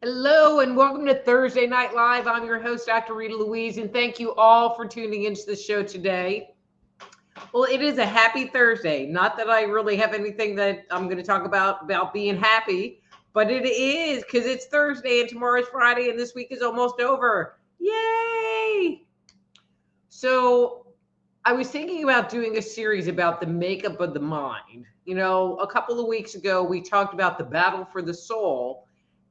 Hello and welcome to Thursday Night Live. I'm your host, Dr. Rita Louise, and thank you all for tuning into the show today. Well, it is a happy Thursday. Not that I really have anything that I'm going to talk about being happy, but it is because it's Thursday and tomorrow's Friday and this week is almost over. Yay! So I was thinking about doing a series about the makeup of the mind. You know, a couple of weeks ago, we talked about the battle for the soul.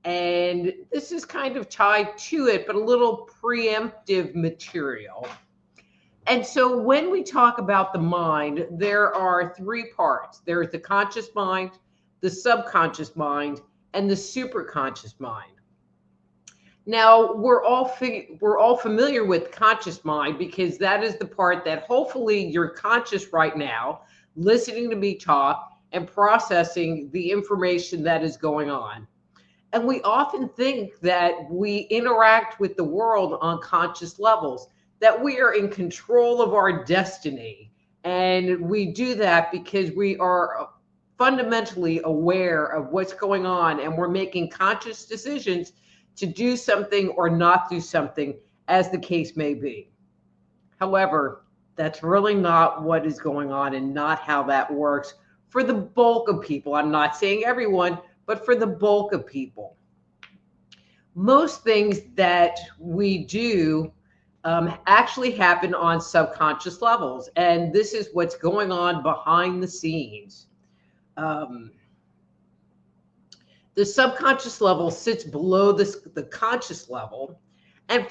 And this is kind of tied to it, but a little preemptive material. And so when we talk about the mind, there are three parts. There's the conscious mind, the subconscious mind, and the superconscious mind. Now, we're all familiar with conscious mind because that is the part that hopefully you're conscious right now, listening to me talk and processing the information that is going on. And we often think that we interact with the world on conscious levels, that we are in control of our destiny. And we do that because we are fundamentally aware of what's going on and we're making conscious decisions to do something or not do something, as the case may be. However, that's really not what is going on and not how that works for the bulk of people. I'm not saying everyone, but for the bulk of people. Most things that we do actually happen on subconscious levels, and this is what's going on behind the scenes. The subconscious level sits below the conscious level, and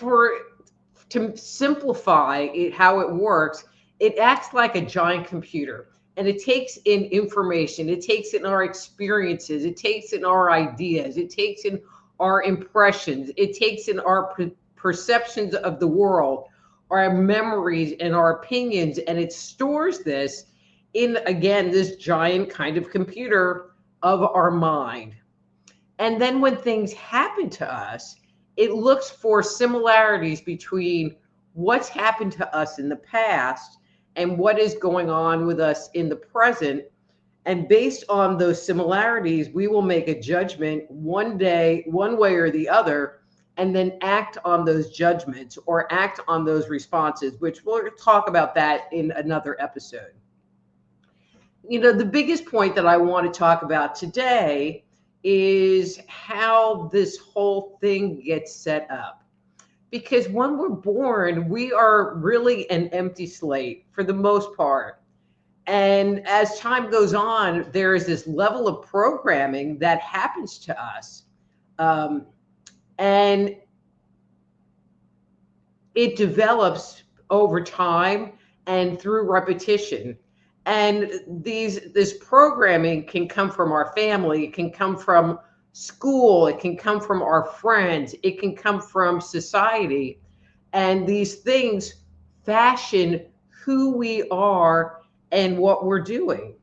to simplify it, how it works, it acts like a giant computer. And it takes in information, it takes in our experiences, it takes in our ideas, it takes in our impressions, it takes in our perceptions of the world, our memories and our opinions, and it stores this in, again, this giant kind of computer of our mind. And then when things happen to us, it looks for similarities between what's happened to us in the past and what is going on with us in the present. And based on those similarities, we will make a judgment one day, one way or the other, and then act on those judgments or act on those responses, which we'll talk about that in another episode. You know, the biggest point that I want to talk about today is how this whole thing gets set up. Because when we're born, we are really an empty slate for the most part. And as time goes on, there is this level of programming that happens to us. And it develops over time and through repetition. And this programming can come from our family, it can come from school, it can come from our friends, it can come from society. And these things fashion who we are and what we're doing.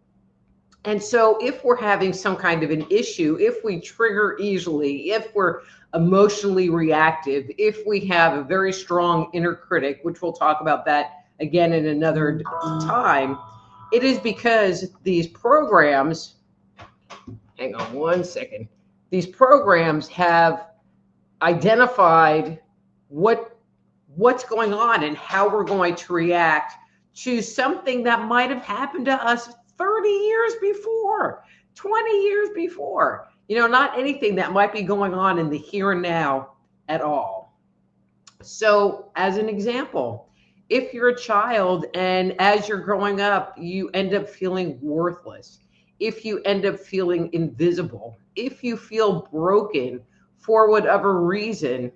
And so if we're having some kind of an issue, if we trigger easily, if we're emotionally reactive, if we have a very strong inner critic, which we'll talk about that again in another time, it is because these programs, hang on one second, these programs have identified what's going on and how we're going to react to something that might have happened to us 30 years before, 20 years before. You know, not anything that might be going on in the here and now at all. So as an example, if you're a child and as you're growing up, you end up feeling worthless, if you end up feeling invisible, if you feel broken for whatever reason,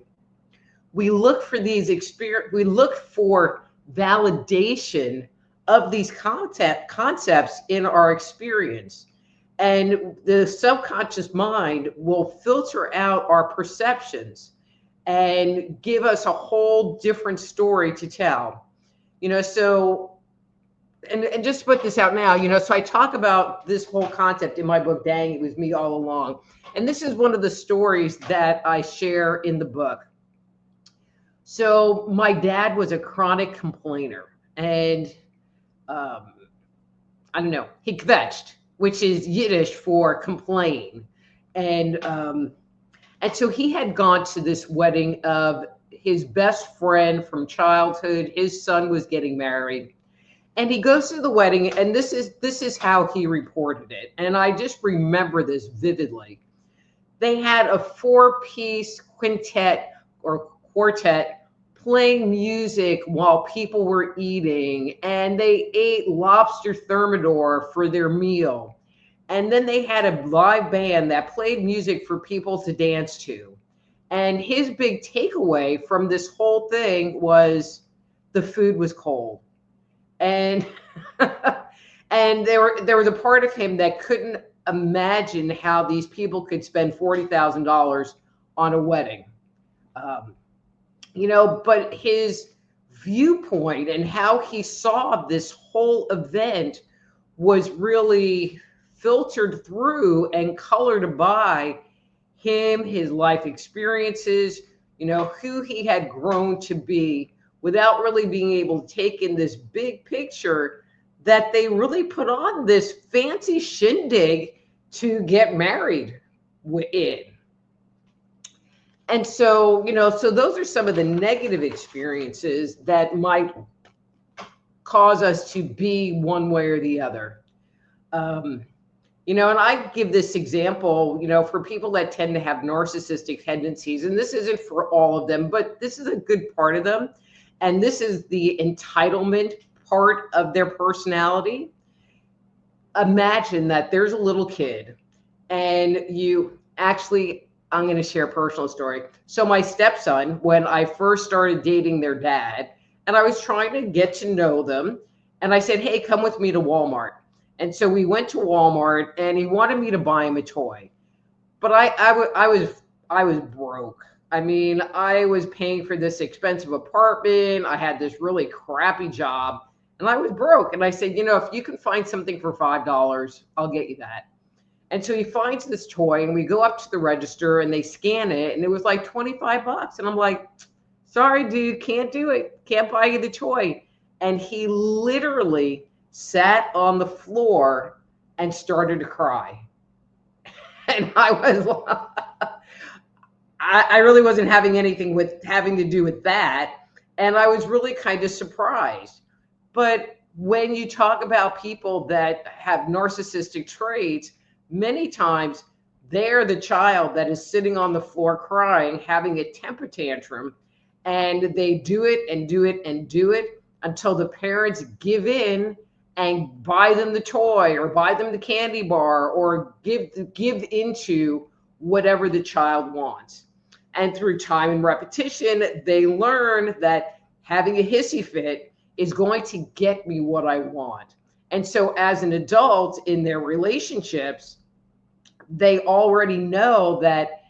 we look for these we look for validation of these concepts in our experience. And the subconscious mind will filter out our perceptions and give us a whole different story to tell. So and just to put this out now, so I talk about this whole concept in my book, Dang, It Was Me All Along. And this is one of the stories that I share in the book. So my dad was a chronic complainer, and I don't know, he kvetched, which is Yiddish for complain. And so he had gone to this wedding of his best friend from childhood. His son was getting married. And he goes to the wedding, and this is how he reported it. And I just remember this vividly. They had a 4-piece quintet or quartet playing music while people were eating, and they ate lobster thermidor for their meal. And then they had a live band that played music for people to dance to. And his big takeaway from this whole thing was the food was cold. And and there was a part of him that couldn't imagine how these people could spend $40,000 on a wedding. But his viewpoint and how he saw this whole event was really filtered through and colored by him, his life experiences, who he had grown to be, without really being able to take in this big picture that they really put on this fancy shindig to get married in. And so, so those are some of the negative experiences that might cause us to be one way or the other. And I give this example, for people that tend to have narcissistic tendencies, and this isn't for all of them, but this is a good part of them. And this is the entitlement part of their personality. Imagine that there's a little kid, and I'm going to share a personal story. So my stepson, when I first started dating their dad, and I was trying to get to know them, and I said, hey, come with me to Walmart. And so we went to Walmart, and he wanted me to buy him a toy. But I was broke. I mean, I was paying for this expensive apartment. I had this really crappy job, and I was broke. And I said, if you can find something for $5, I'll get you that. And so he finds this toy, and we go up to the register, and they scan it, and it was like $25. And I'm like, sorry, dude, can't do it. Can't buy you the toy. And he literally sat on the floor and started to cry. And I really wasn't having anything to do with that. And I was really kind of surprised. But when you talk about people that have narcissistic traits, many times they're the child that is sitting on the floor crying, having a temper tantrum, and they do it and do it and do it until the parents give in and buy them the toy or buy them the candy bar or give into whatever the child wants. And through time and repetition, they learn that having a hissy fit is going to get me what I want. And so as an adult in their relationships, they already know that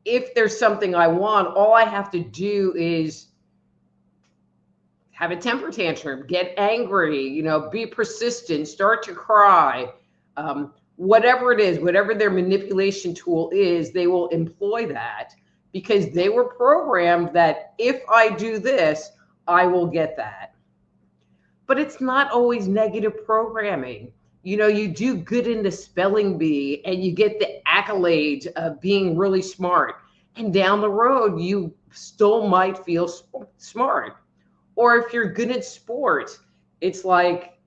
if there's something I want, all I have to do is have a temper tantrum, get angry, be persistent, start to cry, whatever it is, whatever their manipulation tool is, they will employ that because they were programmed that if I do this, I will get that. But it's not always negative programming. You do good in the spelling bee and you get the accolades of being really smart. And down the road, you still might feel smart. Or if you're good at sports, it's like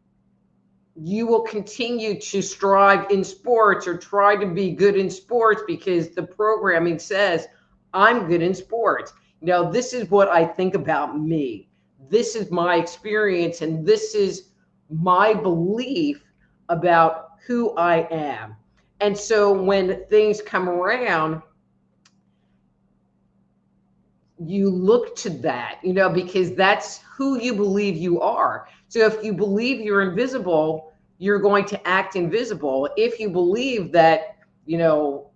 you will continue to strive in sports or try to be good in sports because the programming says, I'm good in sports. This is what I think about me. This is my experience, and this is my belief about who I am. And so when things come around, you look to that, because that's who you believe you are. So if you believe you're invisible, you're going to act invisible. If you believe that, you're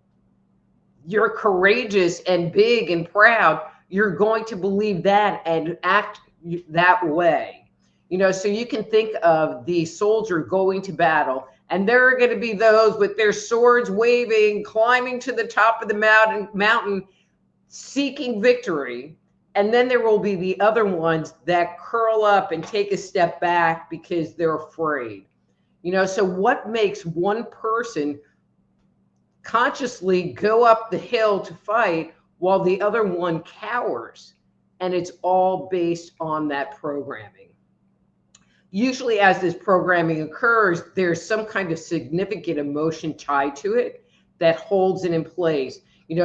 courageous and big and proud, you're going to believe that and act that way. So you can think of the soldier going to battle, and there are going to be those with their swords waving, climbing to the top of the mountain, seeking victory. And then there will be the other ones that curl up and take a step back because they're afraid. So what makes one person consciously go up the hill to fight while the other one cowers? And it's all based on that programming. Usually as this programming occurs, there's some kind of significant emotion tied to it that holds it in place.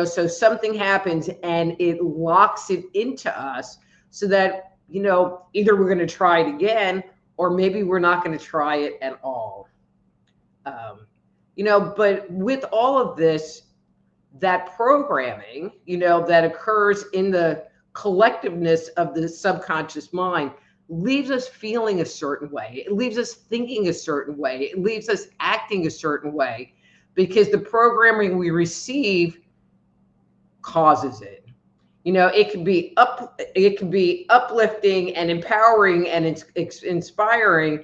So something happens and it locks it into us so that, either we're going to try it again, or maybe we're not going to try it at all. But with all of this, that programming, that occurs in the collectiveness of the subconscious mind leaves us feeling a certain way. It leaves us thinking a certain way. It leaves us acting a certain way because the programming we receive causes it. It can be uplifting and empowering and it's inspiring,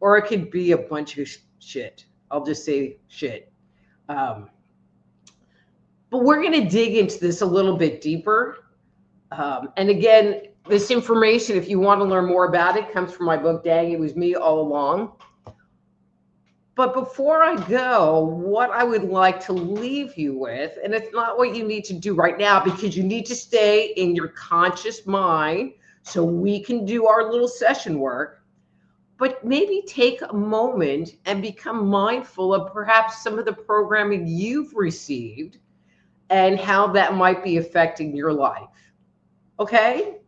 or it could be a bunch of shit. I'll just say shit. But we're going to dig into this a little bit deeper. And again, this information, if you want to learn more about it, comes from my book, Dang, It Was Me All Along. But before I go, what I would like to leave you with, and it's not what you need to do right now, because you need to stay in your conscious mind so we can do our little session work, but maybe take a moment and become mindful of perhaps some of the programming you've received and how that might be affecting your life. Okay?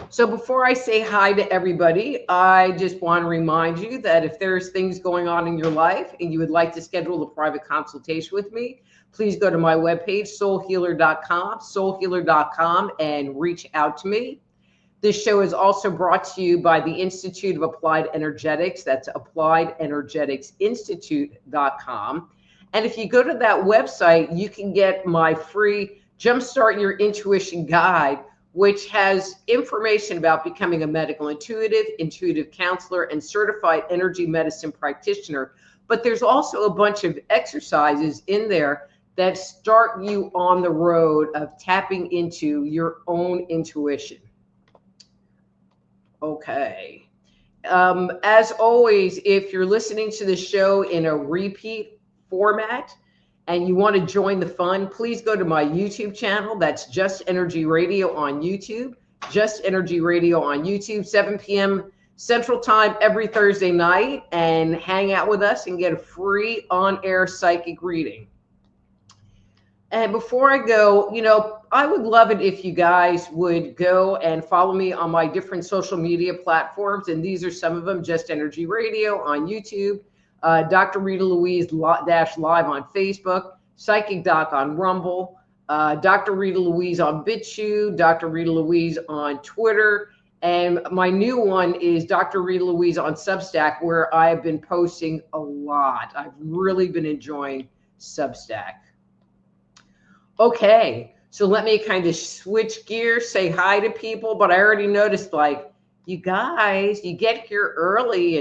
So before I say hi to everybody, I just want to remind you that if there's things going on in your life and you would like to schedule a private consultation with me, please go to my webpage, soulhealer.com, and reach out to me. This show is also brought to you by the Institute of Applied Energetics. That's appliedenergeticsinstitute.com. And if you go to that website, you can get my free Jumpstart Your Intuition guide, which has information about becoming a medical intuitive counselor, and certified energy medicine practitioner. But there's also a bunch of exercises in there that start you on the road of tapping into your own intuition. Okay. As always, if you're listening to the show in a repeat format and you want to join the fun, please go to my YouTube channel. That's Just Energy Radio on YouTube. Just Energy Radio on YouTube, 7 p.m. Central Time every Thursday night, and hang out with us and get a free on-air psychic reading. And before I go, I would love it if you guys would go and follow me on my different social media platforms. And these are some of them: Just Energy Radio on YouTube, Dr. Rita Louise -Live on Facebook, Psychic Doc on Rumble, Dr. Rita Louise on BitChute, Dr. Rita Louise on Twitter. And my new one is Dr. Rita Louise on Substack, where I have been posting a lot. I've really been enjoying Substack. Okay, so let me kind of switch gears, say hi to people, but I already noticed, like, you guys, you get here early